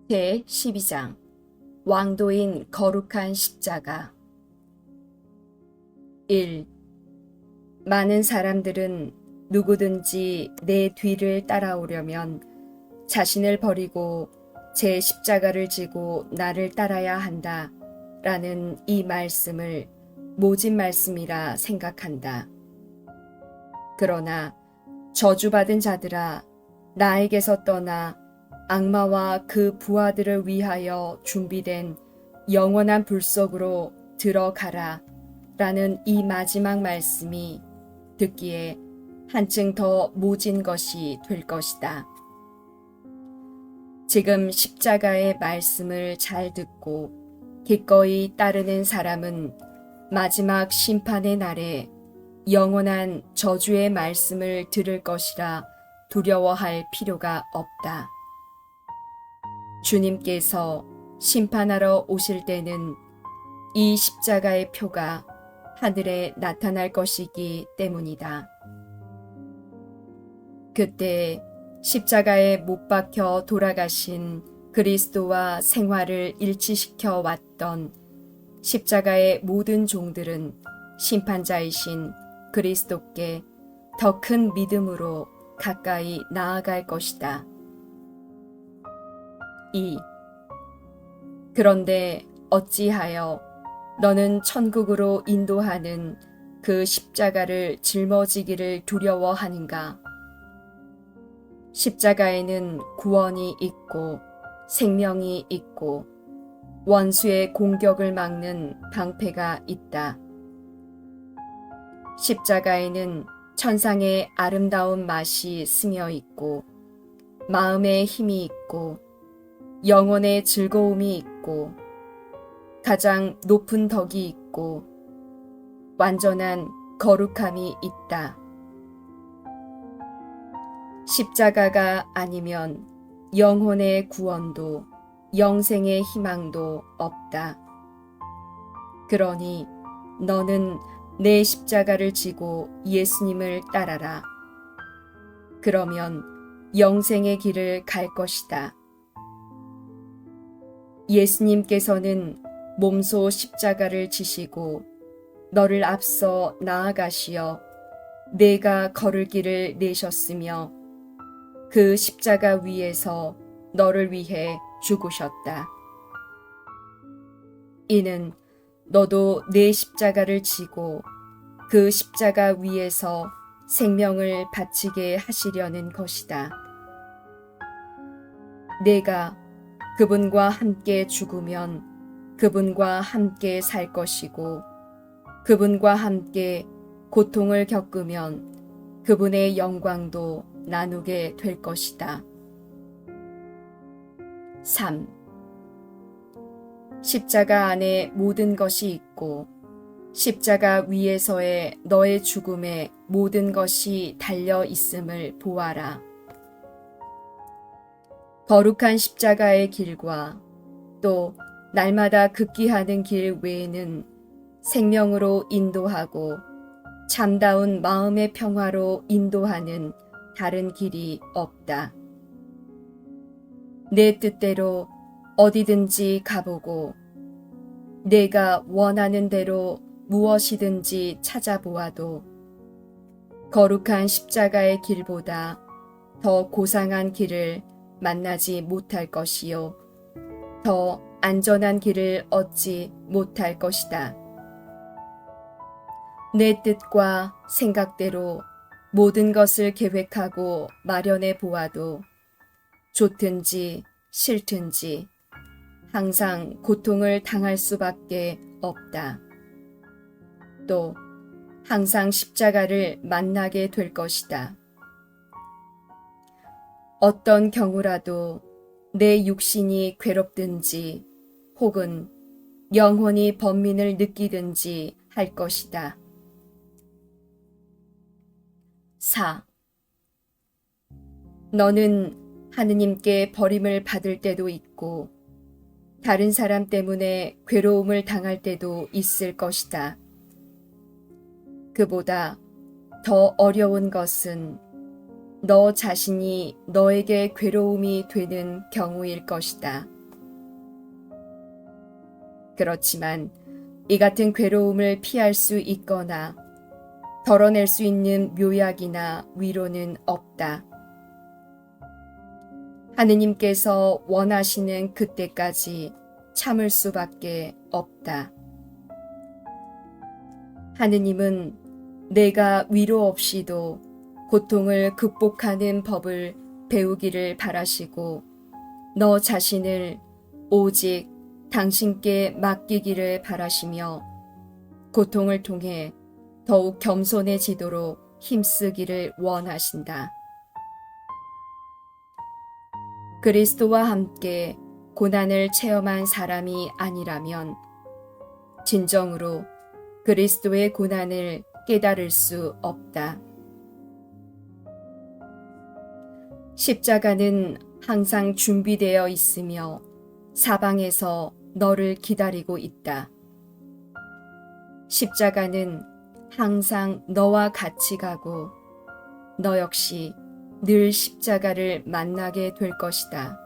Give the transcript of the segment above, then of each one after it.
제12장 왕도인 거룩한 십자가 1. 많은 사람들은 누구든지 내 뒤를 따라오려면 자신을 버리고 제 십자가를 지고 나를 따라야 한다 라는 이 말씀을 모진 말씀이라 생각한다. 그러나 저주받은 자들아, 나에게서 떠나 악마와 그 부하들을 위하여 준비된 영원한 불 속으로 들어가라 라는 이 마지막 말씀이 듣기에 한층 더 모진 것이 될 것이다. 지금 십자가의 말씀을 잘 듣고 기꺼이 따르는 사람은 마지막 심판의 날에 영원한 저주의 말씀을 들을 것이라 두려워할 필요가 없다. 주님께서 심판하러 오실 때는 이 십자가의 표가 하늘에 나타날 것이기 때문이다. 그때 십자가에 못 박혀 돌아가신 그리스도와 생활을 일치시켜 왔던 십자가의 모든 종들은 심판자이신 그리스도께 더 큰 믿음으로 가까이 나아갈 것이다. 2. 그런데 어찌하여 너는 천국으로 인도하는 그 십자가를 짊어지기를 두려워하는가? 십자가에는 구원이 있고 생명이 있고 원수의 공격을 막는 방패가 있다. 십자가에는 천상의 아름다운 맛이 스며 있고 마음의 힘이 있고 영혼의 즐거움이 있고 가장 높은 덕이 있고 완전한 거룩함이 있다. 십자가가 아니면 영혼의 구원도 영생의 희망도 없다. 그러니 너는 내 십자가를 지고 예수님을 따라라. 그러면 영생의 길을 갈 것이다. 예수님께서는 몸소 십자가를 지시고 너를 앞서 나아가시어 내가 걸을 길을 내셨으며 그 십자가 위에서 너를 위해 죽으셨다. 이는 너도 내 십자가를 지고 그 십자가 위에서 생명을 바치게 하시려는 것이다. 내가 그분과 함께 죽으면 그분과 함께 살 것이고 그분과 함께 고통을 겪으면 그분의 영광도 나누게 될 것이다. 3. 십자가 안에 모든 것이 있고 십자가 위에서의 너의 죽음에 모든 것이 달려 있음을 보아라. 거룩한 십자가의 길과 또 날마다 극기하는 길 외에는 생명으로 인도하고 참다운 마음의 평화로 인도하는 다른 길이 없다. 내 뜻대로 어디든지 가보고 내가 원하는 대로 무엇이든지 찾아보아도 거룩한 십자가의 길보다 더 고상한 길을 만나지 못할 것이요 더 안전한 길을 얻지 못할 것이다. 내 뜻과 생각대로 모든 것을 계획하고 마련해 보아도 좋든지 싫든지 항상 고통을 당할 수밖에 없다. 또 항상 십자가를 만나게 될 것이다. 어떤 경우라도 내 육신이 괴롭든지 혹은 영혼이 번민을 느끼든지 할 것이다. 4. 너는 하느님께 버림을 받을 때도 있고 다른 사람 때문에 괴로움을 당할 때도 있을 것이다. 그보다 더 어려운 것은 너 자신이 너에게 괴로움이 되는 경우일 것이다. 그렇지만 이 같은 괴로움을 피할 수 있거나 덜어낼 수 있는 묘약이나 위로는 없다. 하느님께서 원하시는 그때까지 참을 수밖에 없다. 하느님은 내가 위로 없이도 고통을 극복하는 법을 배우기를 바라시고 너 자신을 오직 당신께 맡기기를 바라시며 고통을 통해 더욱 겸손해지도록 힘쓰기를 원하신다. 그리스도와 함께 고난을 체험한 사람이 아니라면 진정으로 그리스도의 고난을 깨달을 수 없다. 십자가는 항상 준비되어 있으며 사방에서 너를 기다리고 있다. 십자가는 항상 너와 같이 가고 너 역시 늘 십자가를 만나게 될 것이다.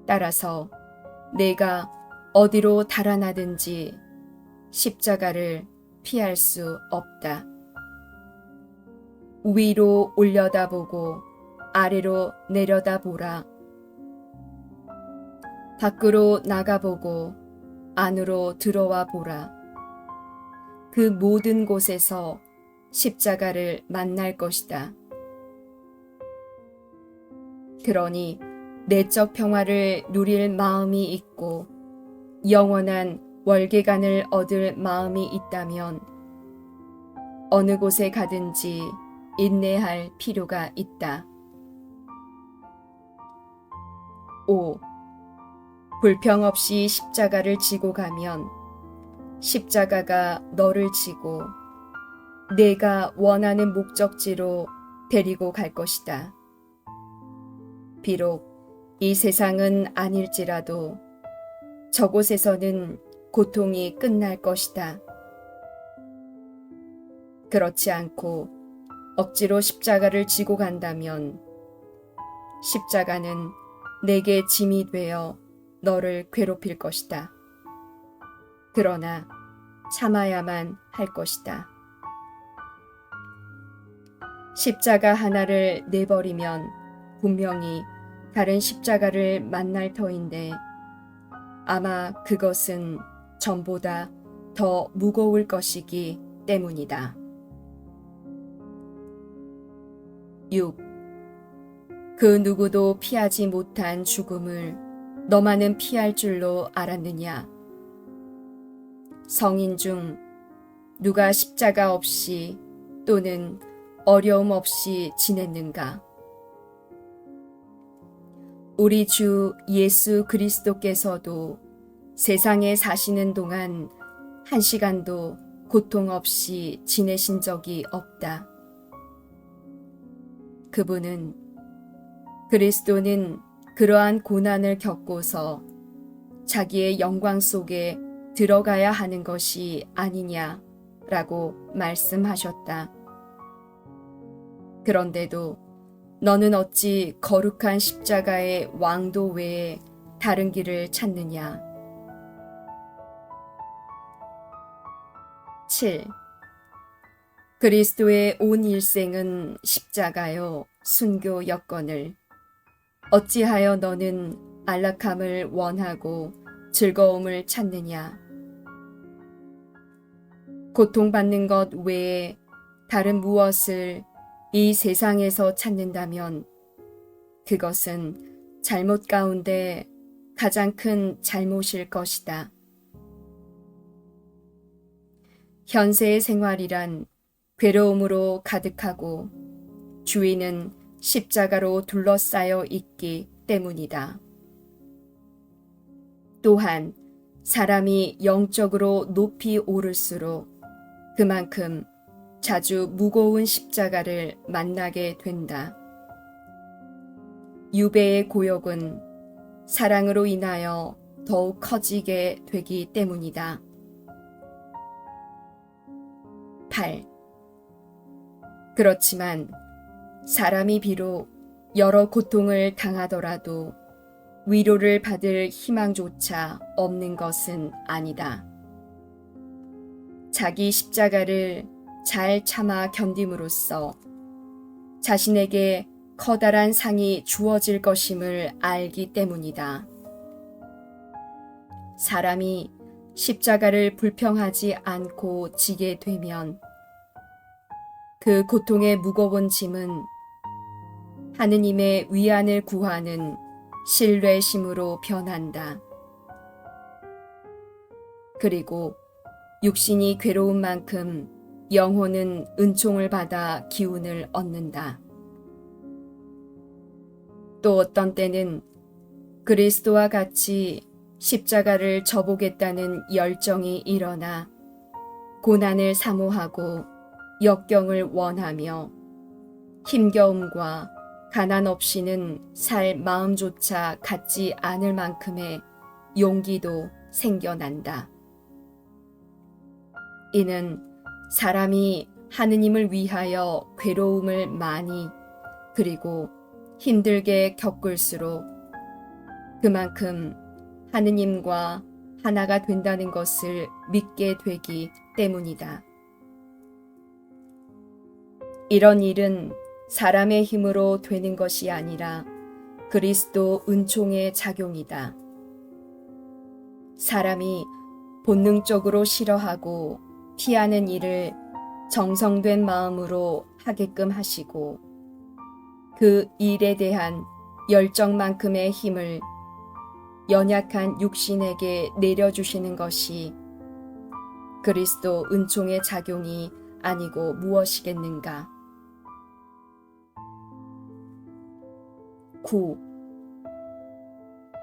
따라서 내가 어디로 달아나든지 십자가를 피할 수 없다. 위로 올려다보고 아래로 내려다보라. 밖으로 나가보고 안으로 들어와 보라. 그 모든 곳에서 십자가를 만날 것이다. 그러니 내적 평화를 누릴 마음이 있고 영원한 월계관을 얻을 마음이 있다면 어느 곳에 가든지 인내할 필요가 있다. 5. 불평 없이 십자가를 지고 가면 십자가가 너를 지고 내가 원하는 목적지로 데리고 갈 것이다. 비록 이 세상은 아닐지라도 저곳에서는 고통이 끝날 것이다. 그렇지 않고 억지로 십자가를 지고 간다면 십자가는 내게 짐이 되어 너를 괴롭힐 것이다. 그러나 참아야만 할 것이다. 십자가 하나를 내버리면 분명히 다른 십자가를 만날 터인데 아마 그것은 전보다 더 무거울 것이기 때문이다. 6. 그 누구도 피하지 못한 죽음을 너만은 피할 줄로 알았느냐? 성인 중 누가 십자가 없이 또는 어려움 없이 지냈는가? 우리 주 예수 그리스도께서도 세상에 사시는 동안 한 시간도 고통 없이 지내신 적이 없다. 그리스도는 그러한 고난을 겪고서 자기의 영광 속에 들어가야 하는 것이 아니냐라고 말씀하셨다. 그런데도 너는 어찌 거룩한 십자가의 왕도 외에 다른 길을 찾느냐? 7. 그리스도의 온 일생은 십자가요 순교 여건을 어찌하여 너는 안락함을 원하고 즐거움을 찾느냐? 고통받는 것 외에 다른 무엇을 이 세상에서 찾는다면 그것은 잘못 가운데 가장 큰 잘못일 것이다. 현세의 생활이란 괴로움으로 가득하고 주위는 십자가로 둘러싸여 있기 때문이다. 또한 사람이 영적으로 높이 오를수록 그만큼 자주 무거운 십자가를 만나게 된다. 유배의 고역은 사랑으로 인하여 더욱 커지게 되기 때문이다. 8. 그렇지만 사람이 비록 여러 고통을 당하더라도 위로를 받을 희망조차 없는 것은 아니다. 자기 십자가를 잘 참아 견딤으로써 자신에게 커다란 상이 주어질 것임을 알기 때문이다. 사람이 십자가를 불평하지 않고 지게 되면 그 고통의 무거운 짐은 하느님의 위안을 구하는 신뢰심으로 변한다. 그리고 육신이 괴로운 만큼 영혼은 은총을 받아 기운을 얻는다. 또 어떤 때는 그리스도와 같이 십자가를 져보겠다는 열정이 일어나 고난을 사모하고 역경을 원하며 힘겨움과 가난 없이는 살 마음조차 갖지 않을 만큼의 용기도 생겨난다. 이는 사람이 하느님을 위하여 괴로움을 많이 그리고 힘들게 겪을수록 그만큼 하느님과 하나가 된다는 것을 믿게 되기 때문이다. 이런 일은 사람의 힘으로 되는 것이 아니라 그리스도 은총의 작용이다. 사람이 본능적으로 싫어하고 피하는 일을 정성된 마음으로 하게끔 하시고 그 일에 대한 열정만큼의 힘을 연약한 육신에게 내려주시는 것이 그리스도 은총의 작용이 아니고 무엇이겠는가. 9.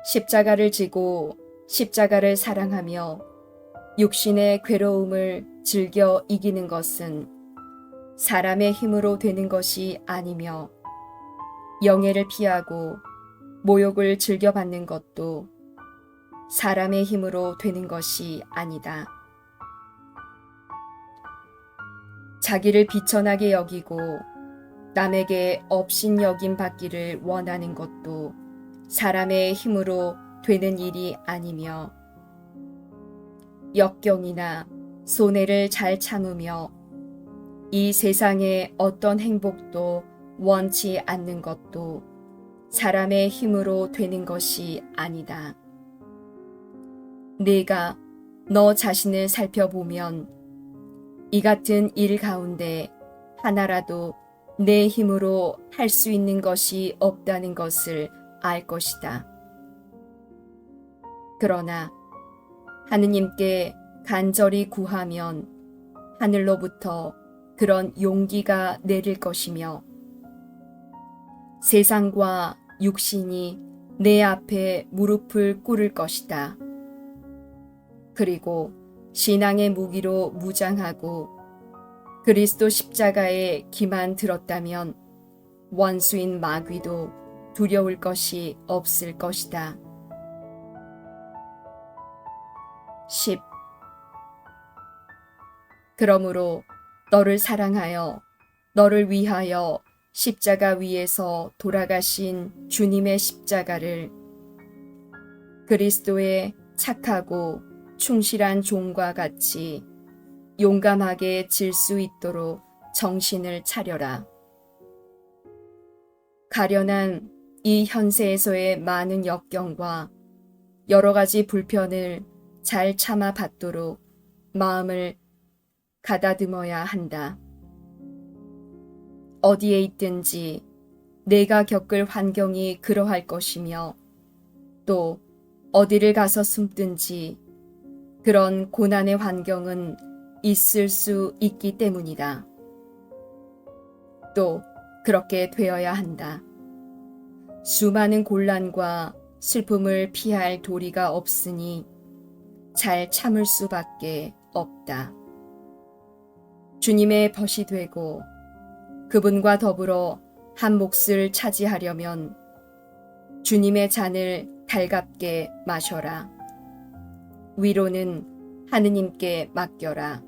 십자가를 지고 십자가를 사랑하며 육신의 괴로움을 즐겨 이기는 것은 사람의 힘으로 되는 것이 아니며 영예를 피하고 모욕을 즐겨받는 것도 사람의 힘으로 되는 것이 아니다. 자기를 비천하게 여기고 남에게 업신여김 받기를 원하는 것도 사람의 힘으로 되는 일이 아니며 역경이나 손해를 잘 참으며 이 세상의 어떤 행복도 원치 않는 것도 사람의 힘으로 되는 것이 아니다. 네가 너 자신을 살펴보면 이 같은 일 가운데 하나라도 내 힘으로 할 수 있는 것이 없다는 것을 알 것이다. 그러나 하느님께 간절히 구하면 하늘로부터 그런 용기가 내릴 것이며 세상과 육신이 내 앞에 무릎을 꿇을 것이다. 그리고 신앙의 무기로 무장하고 그리스도 십자가에 기만 들었다면 원수인 마귀도 두려울 것이 없을 것이다. 10. 그러므로 너를 사랑하여 너를 위하여 십자가 위에서 돌아가신 주님의 십자가를 그리스도의 착하고 충실한 종과 같이 용감하게 질 수 있도록 정신을 차려라. 가련한 이 현세에서의 많은 역경과 여러 가지 불편을 잘 참아 받도록 마음을 가다듬어야 한다. 어디에 있든지 내가 겪을 환경이 그러할 것이며 또 어디를 가서 숨든지 그런 고난의 환경은 있을 수 있기 때문이다. 또 그렇게 되어야 한다. 수많은 곤란과 슬픔을 피할 도리가 없으니 잘 참을 수밖에 없다. 주님의 벗이 되고 그분과 더불어 한 몫을 차지하려면 주님의 잔을 달갑게 마셔라. 위로는 하느님께 맡겨라.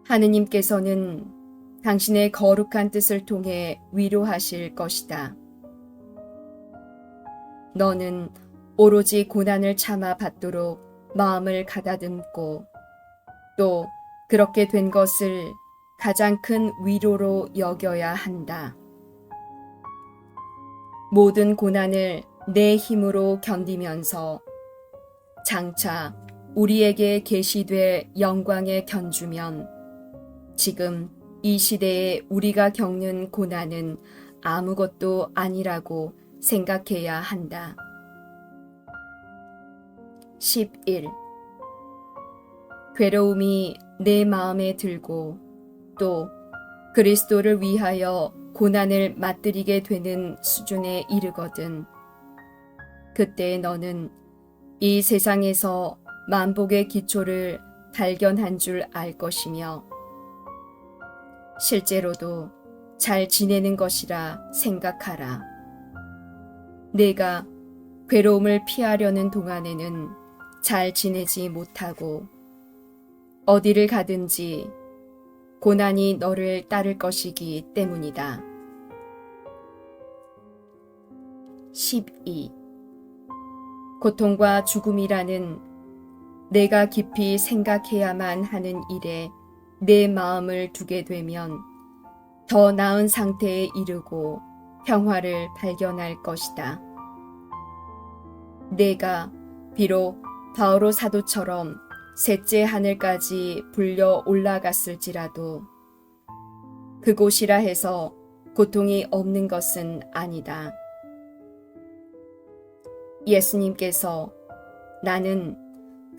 하느님께서는 당신의 거룩한 뜻을 통해 위로하실 것이다. 너는 오로지 고난을 참아 받도록 마음을 가다듬고 또 그렇게 된 것을 가장 큰 위로로 여겨야 한다. 모든 고난을 내 힘으로 견디면서 장차 우리에게 계시될 영광에 견주면 지금 이 시대에 우리가 겪는 고난은 아무것도 아니라고 생각해야 한다. 11. 괴로움이 내 마음에 들고 또 그리스도를 위하여 고난을 맛들이게 되는 수준에 이르거든. 그때 너는 이 세상에서 만복의 기초를 발견한 줄 알 것이며 실제로도 잘 지내는 것이라 생각하라. 내가 괴로움을 피하려는 동안에는 잘 지내지 못하고 어디를 가든지 고난이 너를 따를 것이기 때문이다. 12. 고통과 죽음이라는 내가 깊이 생각해야만 하는 일에 내 마음을 두게 되면 더 나은 상태에 이르고 평화를 발견할 것이다. 내가 비록 바오로 사도처럼 셋째 하늘까지 불려 올라갔을지라도 그곳이라 해서 고통이 없는 것은 아니다. 예수님께서 나는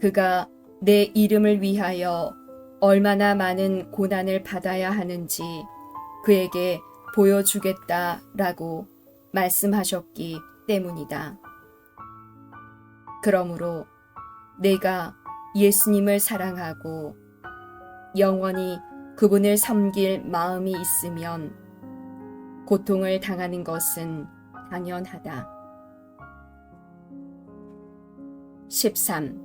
그가 내 이름을 위하여 얼마나 많은 고난을 받아야 하는지 그에게 보여주겠다라고 말씀하셨기 때문이다. 그러므로 내가 예수님을 사랑하고 영원히 그분을 섬길 마음이 있으면 고통을 당하는 것은 당연하다. 13.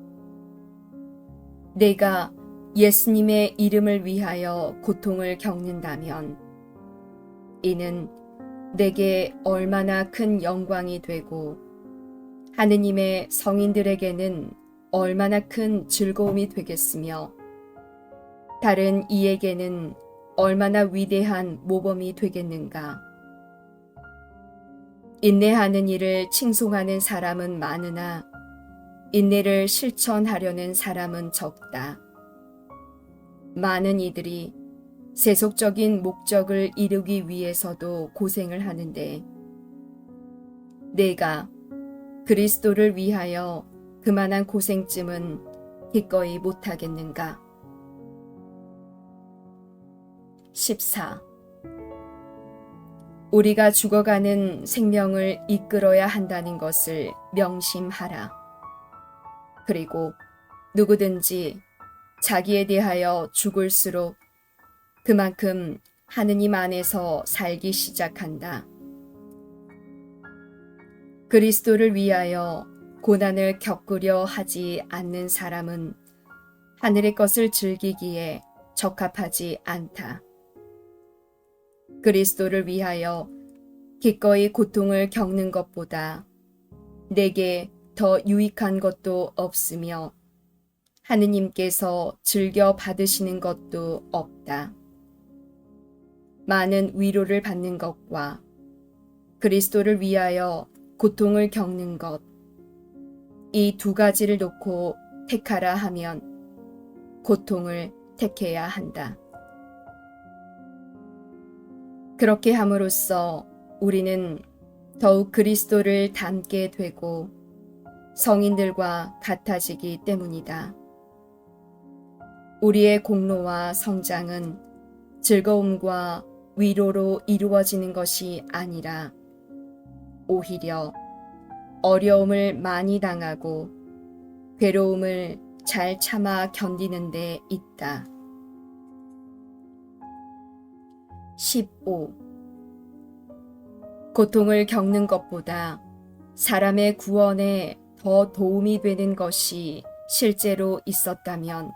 내가 예수님의 이름을 위하여 고통을 겪는다면 이는 내게 얼마나 큰 영광이 되고 하느님의 성인들에게는 얼마나 큰 즐거움이 되겠으며 다른 이에게는 얼마나 위대한 모범이 되겠는가. 인내하는 일을 칭송하는 사람은 많으나 인내를 실천하려는 사람은 적다. 많은 이들이 세속적인 목적을 이루기 위해서도 고생을 하는데 내가 그리스도를 위하여 그만한 고생쯤은 기꺼이 못하겠는가. 14. 우리가 죽어가는 생명을 이끌어야 한다는 것을 명심하라. 그리고 누구든지 자기에 대하여 죽을수록 그만큼 하느님 안에서 살기 시작한다. 그리스도를 위하여 고난을 겪으려 하지 않는 사람은 하늘의 것을 즐기기에 적합하지 않다. 그리스도를 위하여 기꺼이 고통을 겪는 것보다 내게 더 유익한 것도 없으며 하느님께서 즐겨 받으시는 것도 없다. 많은 위로를 받는 것과 그리스도를 위하여 고통을 겪는 것, 이 두 가지를 놓고 택하라 하면 고통을 택해야 한다. 그렇게 함으로써 우리는 더욱 그리스도를 닮게 되고 성인들과 같아지기 때문이다. 우리의 공로와 성장은 즐거움과 위로로 이루어지는 것이 아니라 오히려 어려움을 많이 당하고 괴로움을 잘 참아 견디는 데 있다. 15. 고통을 겪는 것보다 사람의 구원에 더 도움이 되는 것이 실제로 있었다면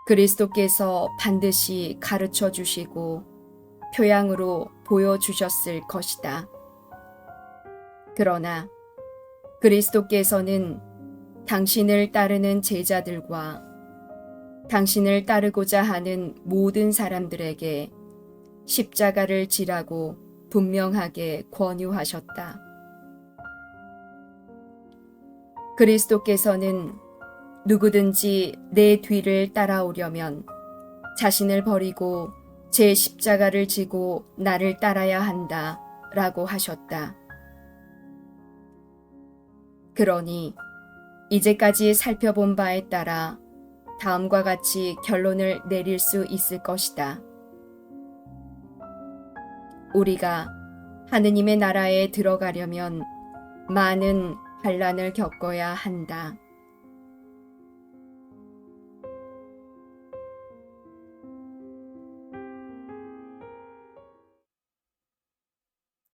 그리스도께서 반드시 가르쳐 주시고 표양으로 보여주셨을 것이다. 그러나 그리스도께서는 당신을 따르는 제자들과 당신을 따르고자 하는 모든 사람들에게 십자가를 지라고 분명하게 권유하셨다. 그리스도께서는 누구든지 내 뒤를 따라오려면 자신을 버리고 제 십자가를 지고 나를 따라야 한다 라고 하셨다. 그러니 이제까지 살펴본 바에 따라 다음과 같이 결론을 내릴 수 있을 것이다. 우리가 하느님의 나라에 들어가려면 많은 환난을 겪어야 한다.